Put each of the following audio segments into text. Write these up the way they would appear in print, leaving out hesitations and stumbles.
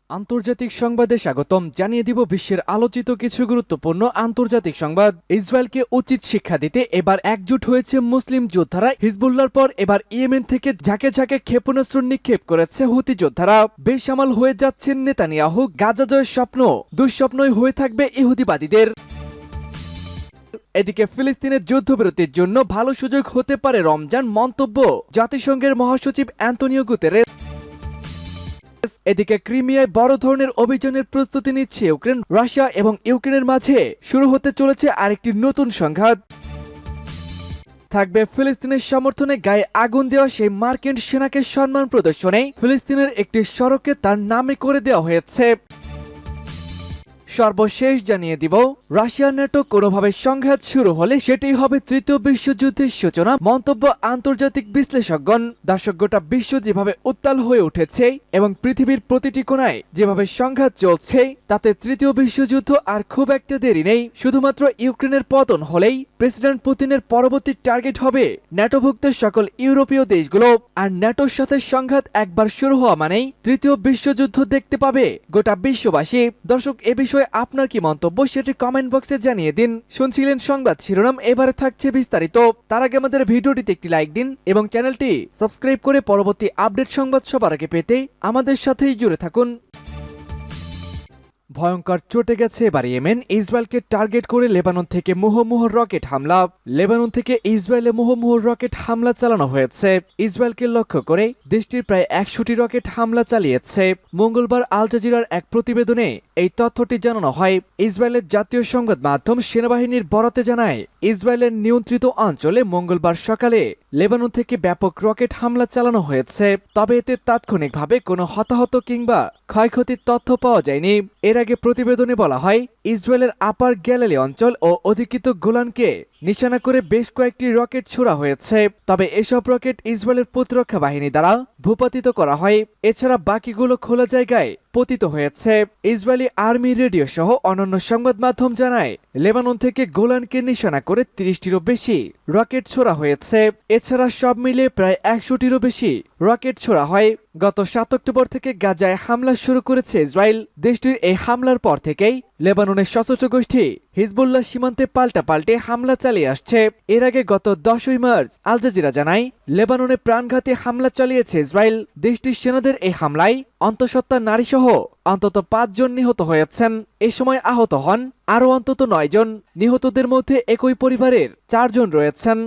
আন্তর্জাতিক সংবাদে স্বাগতম। জানিয়ে দিব বিশ্বের আলোচিত কিছু গুরুত্বপূর্ণ আন্তর্জাতিক সংবাদ। ইসরায়েলকে উচিত শিক্ষা দিতে এবার একজোট হয়েছে মুসলিম যোদ্ধারা। হিজবুল্লাহর পর এবার ইয়েমেন থেকে ঝাঁকে ঝাঁকে ক্ষেপণাস্ত্র নিক্ষেপ করেছে হুতি যোদ্ধারা। বেসামাল হয়ে যাচ্ছেন নেতানিয়াহু। গাজা জয়ের স্বপ্ন দুঃস্বপ্নই হয়ে থাকবে ইহুদিবাদীদের। এদিকে ফিলিস্তিনের যুদ্ধবিরতির জন্য ভালো সুযোগ হতে পারে রমজান, মন্তব্য জাতিসংঘের মহাসচিব অ্যান্তোনিও গুতেরেস। এদিকে ক্রিমিয়ায় বড় ধরনের অভিযানের প্রস্তুতি নিচ্ছে ইউক্রেন। রাশিয়া এবং ইউক্রেনের মাঝে শুরু হতে চলেছে আরেকটি নতুন সংঘাত। থাকবে ফিলিস্তিনের সমর্থনে গায়ে আগুন দেওয়া সেই মার্কিন সেনাকে সম্মান প্রদর্শনে ফিলিস্তিনের একটি সড়ককে তার নামে করে দেওয়া হয়েছে। সর্বশেষ জানিয়ে দিব, রাশিয়া ন্যাটো কোনোভাবে সংঘাত শুরু হলে সেটাই হবে তৃতীয় বিশ্বযুদ্ধের সূচনা, মন্তব্য আন্তর্জাতিক বিশ্লেষকগণ। দর্শক, গোটা বিশ্ব যেভাবে উত্তাল হয়ে উঠেছে এবং পৃথিবীর প্রতিটি কোণায় যেভাবে সংঘাত চলছে, তাতে তৃতীয় বিশ্বযুদ্ধ আর খুব একটা দেরি নেই। শুধুমাত্র ইউক্রেনের পতন হলেই প্রেসিডেন্ট পুতিনের পরবর্তী টার্গেট হবে ন্যাটোভুক্ত সকল ইউরোপীয় দেশগুলো। আর ন্যাটোর সাথে সংঘাত একবার শুরু হওয়া মানেই তৃতীয় বিশ্বযুদ্ধ দেখতে পাবে গোটা বিশ্ববাসী। দর্শক, এ বিষয়ে আপনার কি মন্তব্য সেটি কমেন্ট বক্সে জানিয়ে দিন। শুনছিলেন সংবাদ শিরোনাম, এবারে থাকছে বিস্তারিত। তার আগে আমাদের ভিডিওটিতে একটি লাইক দিন এবং চ্যানেলটি সাবস্ক্রাইব করে পরবর্তী আপডেট সংবাদ সবার আগে পেতে আমাদের সাথেই জুড়ে থাকুন। ভয়ঙ্কর চটে গেছে এবার ইয়েমেন। ইসরায়েলকে টার্গেট করে লেবানন থেকে মুহুর্মুহু রকেট হামলা। লেবানন থেকে ইসরায়েলে মুহুর্মুহু রকেট হামলা চালানো হয়েছে। ইসরায়েলকে লক্ষ্য করে দেশটির প্রায় 100টি রকেট হামলা চালিয়েছে। মঙ্গলবার আল জাজিরার এক প্রতিবেদনে এই তথ্যটি জানানো হয়। ইসরায়েলের জাতীয় সংবাদ মাধ্যম সেনাবাহিনীর বরাতে জানায়, ইসরায়েলের নিয়ন্ত্রিত অঞ্চলে মঙ্গলবার সকালে লেবানন থেকে ব্যাপক রকেট হামলা চালানো হয়েছে। তবে এতে তাৎক্ষণিকভাবে কোনো হতাহত কিংবা ক্ষয়ক্ষতির তথ্য পাওয়া যায়নি। এর আগে প্রতিবেদনে বলা হয়, ইসরায়েলের আপার গ্যালিলি অঞ্চল ও অধিকৃত গোলানকে নিশানা করে বেশ কয়েকটি রকেট ছোড়া হয়েছে। তবে এসব রকেট ইসরায়েলের প্রতিরক্ষা বাহিনী দ্বারা ভূপাতিত করা হয়। এছাড়া বাকিগুলো খোলা জায়গায় পতিত হয়েছে। ইসরায়েলি আর্মি রেডিও সহ অন্যান্য সংবাদ মাধ্যম জানায়, লেবানন থেকে গোলানকে নিশানা করে 30টিরও বেশি রকেট ছোড়া হয়েছে। এছাড়া সব মিলিয়ে প্রায় 100টিরও বেশি রকেট ছোড়া হয়। গত 7 অক্টোবর থেকে গাজায় হামলা শুরু করেছে ইসরায়েল। দেশটির এই হামলার পর থেকেই লেবাননের সশস্ত্র গোষ্ঠী হিজবুল্লাহ সীমান্তে পাল্টে হামলা চালিয়ে আসছে। এর আগে গত 10ই মার্চ আল জাজিরা জানায়, লেবাননে প্রাণঘাতী হামলা চালিয়েছে ইসরায়েল। দেশটির সেনাদের এই হামলায় অন্তঃসত্ত্বা নারীসহ অন্তত 5 জন নিহত হয়েছেন। এ সময় আহত হন আরও অন্তত 9 জন। নিহতদের মধ্যে একই পরিবারের 4 জন রয়েছেন।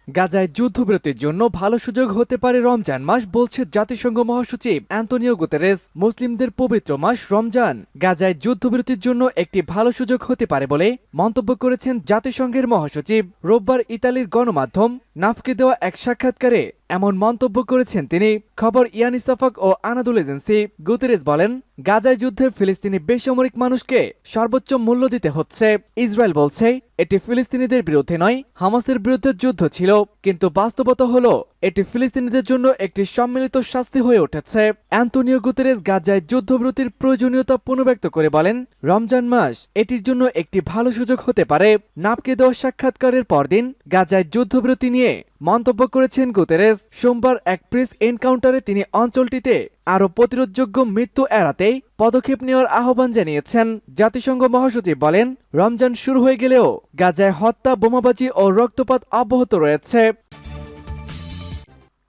গাজায় যুদ্ধবিরতির জন্য ভালো সুযোগ হতে পারে রমজান মাস, বলছে জাতিসংঘ মহাসচিব অ্যান্তোনিও গুতেরেস। মুসলিমদের পবিত্র মাস রমজান গাজায় যুদ্ধবিরতির জন্য একটি ভালো সুযোগ হতে পারে বলে মন্তব্য করেছেন জাতিসংঘের মহাসচিব। রোববার ইতালির গণমাধ্যম নাফকে দেওয়া এক সাক্ষাৎকারে এমন মন্তব্য করেছেন তিনি। খবর ইয়ান ইসাফাক ও আনাদুল এজেন্সি। গুতেরেস বলেন, গাজায় যুদ্ধে ফিলিস্তিনি বেসামরিক মানুষকে সর্বোচ্চ মূল্য দিতে হচ্ছে। ইসরায়েল বলছে এটি ফিলিস্তিনিদের বিরুদ্ধে নয়, হামাসের বিরুদ্ধে যুদ্ধ ছিল, কিন্তু বাস্তবতা হলো এটি ফিলিস্তিনিদের জন্য একটি সম্মিলিত শাস্তি হয়ে উঠেছে। অ্যান্তোনিও গুতেরেস গাজায় যুদ্ধবিরতির প্রয়োজনীয়তা পুনর্ব্যক্ত করে বলেন, রমজান মাস এটির জন্য একটি ভালো সুযোগ হতে পারে। নাপকে দেওয়া সাক্ষাৎকারের পরদিন গাজায় যুদ্ধবিরতি নিয়ে মন্তব্য করেছেন গুতেরেস। সোমবার এক প্রেস এনকাউন্টারে তিনি অঞ্চলটিতে আরও প্রতিরোধযোগ্য মৃত্যু এড়াতে পদক্ষেপ নেওয়ার আহ্বান জানিয়েছেন। জাতিসংঘ মহাসচিব বলেন, রমজান শুরু হয়ে গেলেও গাজায় হত্যা, বোমাবাজি ও রক্তপাত অব্যাহত রয়েছে।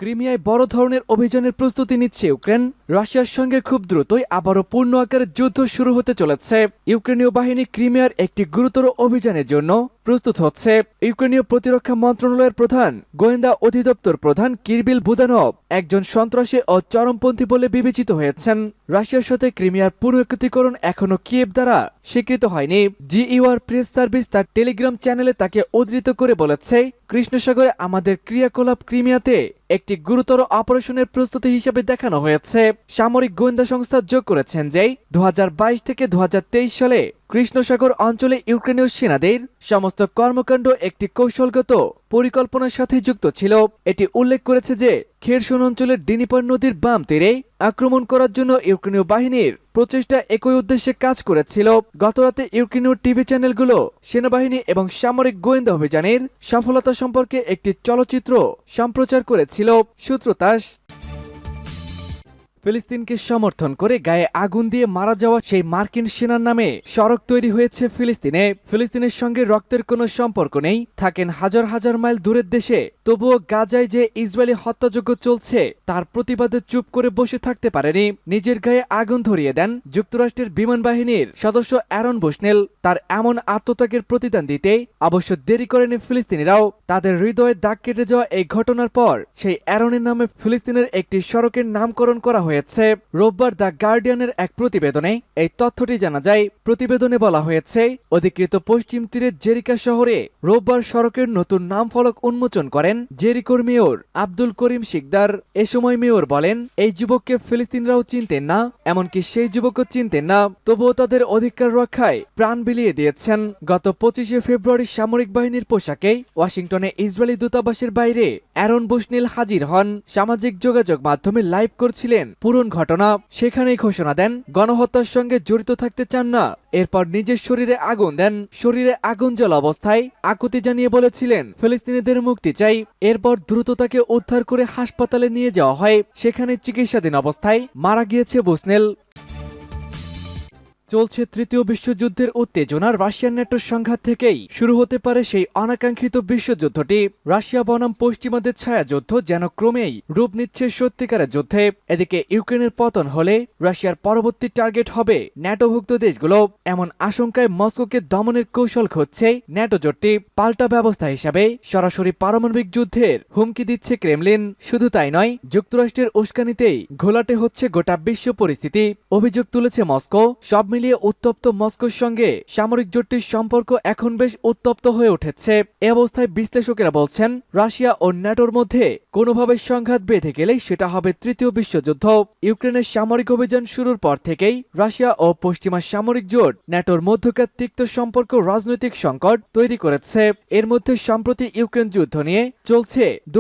ক্রিমিয়ায় বড় ধরনের অভিযানের প্রস্তুতি নিচ্ছে ইউক্রেন। রাশিয়ার সঙ্গে খুব দ্রুতই আবারও পূর্ণ আকারে যুদ্ধ শুরু হতে চলেছে। ইউক্রেনীয় বাহিনী ক্রিমিয়ার একটি গুরুতর অভিযানের জন্য প্রস্তুত হচ্ছে। ইউক্রেনীয় প্রতিরক্ষা মন্ত্রণালয়ের প্রধান গোয়েন্দা অধিদপ্তর প্রধান কিরবিল বুদানভ একজন সন্ত্রাসী ও চরমপন্থী বলে বিবেচিত হয়েছেন। রাশিয়ার সাথে ক্রিমিয়ার পুনঃএকীকরণ এখনো কিয়েভ দ্বারা স্বীকৃত হয়নি। জিইউআর প্রেস সার্ভিস তার টেলিগ্রাম চ্যানেলে তাকে উদ্ধৃত করে বলেছে, কৃষ্ণসাগরে আমাদের ক্রিয়াকলাপ ক্রিমিয়াতে একটি গুরুতর অপারেশনের প্রস্তুতি হিসেবে দেখানো হয়েছে। সামরিক গোয়েন্দা সংস্থা যোগ করেছেন যে 2022 থেকে 2023 সালে কৃষ্ণসাগর অঞ্চলে ইউক্রেনীয় সেনাদের সমস্ত কর্মকাণ্ড একটি কৌশলগত পরিকল্পনার সাথে যুক্ত ছিল। এটি উল্লেখ করেছে যে খেরসন অঞ্চলের ডিনিপার নদীর বাম তীরে আক্রমণ করার জন্য ইউক্রেনীয় বাহিনীর প্রচেষ্টা একই উদ্দেশ্যে কাজ করেছিল। গতরাতে ইউক্রেনীয় টিভি চ্যানেলগুলো সেনাবাহিনী এবং সামরিক গোয়েন্দা অভিযানের সফলতা সম্পর্কে একটি চলচ্চিত্র সম্প্রচার করেছিল। সূত্র তাস। ফিলিস্তিনকে সমর্থন করে গায়ে আগুন দিয়ে মারা যাওয়া সেই মার্কিন সেনার নামে সড়ক তৈরি হয়েছে ফিলিস্তিনে। ফিলিস্তিনের সঙ্গে রক্তের কোনো সম্পর্ক নেই, থাকেন হাজার হাজার মাইল দূরের দেশে, তবুও গাজায় যে ইসরায়েলি হত্যাযজ্ঞ চলছে তার প্রতিবাদে চুপ করে বসে থাকতে পারেনি। নিজের গায়ে আগুন ধরিয়ে দেন যুক্তরাষ্ট্রের বিমান বাহিনীর সদস্য অ্যারন বুশনেল। তার এমন আত্মত্যাগের প্রতিদান দিতে অবশ্য দেরি করেনি ফিলিস্তিনিরাও। তাদের হৃদয়ে দাগ কেটে যাওয়া এই ঘটনার পর সেই অ্যারনের নামে ফিলিস্তিনের একটি সড়কের নামকরণ করা হয়েছে। রোববার দ্য গার্ডিয়ানের এক প্রতিবেদনে এই তথ্যটি জানা যায়। প্রতিবেদনে বলা হয়েছে, অধিকৃত পশ্চিম তীরের জেরিকা শহরে রোববার সড়কের নতুন নাম ফলক উন্মোচন করেন জেরিকোর মেয়র আব্দুল করিম শিকদার। এ সময় মেয়র বলেন, এই যুবককে ফিলিস্তিনরাও চিনতেন না, এমনকি সেই যুবকও চিনতেন না, তবুও তাদের অধিকার রক্ষায় প্রাণ বিলিয়ে দিয়েছেন। গত 25শে ফেব্রুয়ারি সামরিক বাহিনীর পোশাকে ওয়াশিংটনে ইসরায়েলি দূতাবাসের বাইরে অ্যারন বুশনেল হাজির হন। সামাজিক যোগাযোগ মাধ্যমে লাইভ করছিলেন পুরো ঘটনা। সেখানেই ঘোষণা দেন গণহত্যার সঙ্গে জড়িত থাকতে চান না। এরপর নিজের শরীরে আগুন দেন। শরীরে আগুন জ্বলা অবস্থায় আকুতি জানিয়ে বলেছিলেন, ফিলিস্তিনিদের মুক্তি চাই। এরপর দ্রুত তাকে উদ্ধার করে হাসপাতালে নিয়ে যাওয়া হয়। সেখানে চিকিৎসাধীন অবস্থায় মারা গিয়েছে বুশনেল। চলছে তৃতীয় বিশ্বযুদ্ধের উত্তেজনা। রাশিয়ার ন্যাটোর সংঘাত থেকেই শুরু হতে পারে সেই অনাকাঙ্ক্ষিত বিশ্বযুদ্ধটি। রাশিয়া বনাম পশ্চিমাদের ছায়াযুদ্ধ যেন ক্রমেই রূপ নিচ্ছে সত্যিকারের যুদ্ধে। এদিকে ইউক্রেনের পতন হলে রাশিয়ার পরবর্তী টার্গেট হবে ন্যাটোভুক্ত দেশগুলো। এমন আশঙ্কায় মস্কোকে দমনের কৌশল খুঁজছে ন্যাটো জোটটি। পাল্টা ব্যবস্থা হিসাবে সরাসরি পারমাণবিক যুদ্ধের হুমকি দিচ্ছে ক্রেমলিন। শুধু তাই নয়, যুক্তরাষ্ট্রের উস্কানিতেই ঘোলাটে হচ্ছে গোটা বিশ্ব পরিস্থিতি। অভিযোগ তুলেছে মস্কো। সব মিলিয়ে উত্তপ্ত মস্কোর সঙ্গে সামরিক জোটটির সম্পর্ক এখন বেশ উত্তপ্ত হয়ে উঠেছে। এ অবস্থায় বিশ্লেষকেরা বলছেন, রাশিয়া ও ন্যাটোর মধ্যে কোনোভাবে সংঘাত বেঁধে গেলেই সেটা হবে তৃতীয় বিশ্বযুদ্ধ। ইউক্রেনের সামরিক অভিযান শুরুর পর থেকেই রাশিয়া ও পশ্চিমা সামরিক জোট ন্যাটোর মধ্যকার তিক্ত সম্পর্ক রাজনৈতিক সংকট তৈরি করেছে। এর মধ্যে সম্প্রতি ইউক্রেন যুদ্ধ নিয়ে চলছে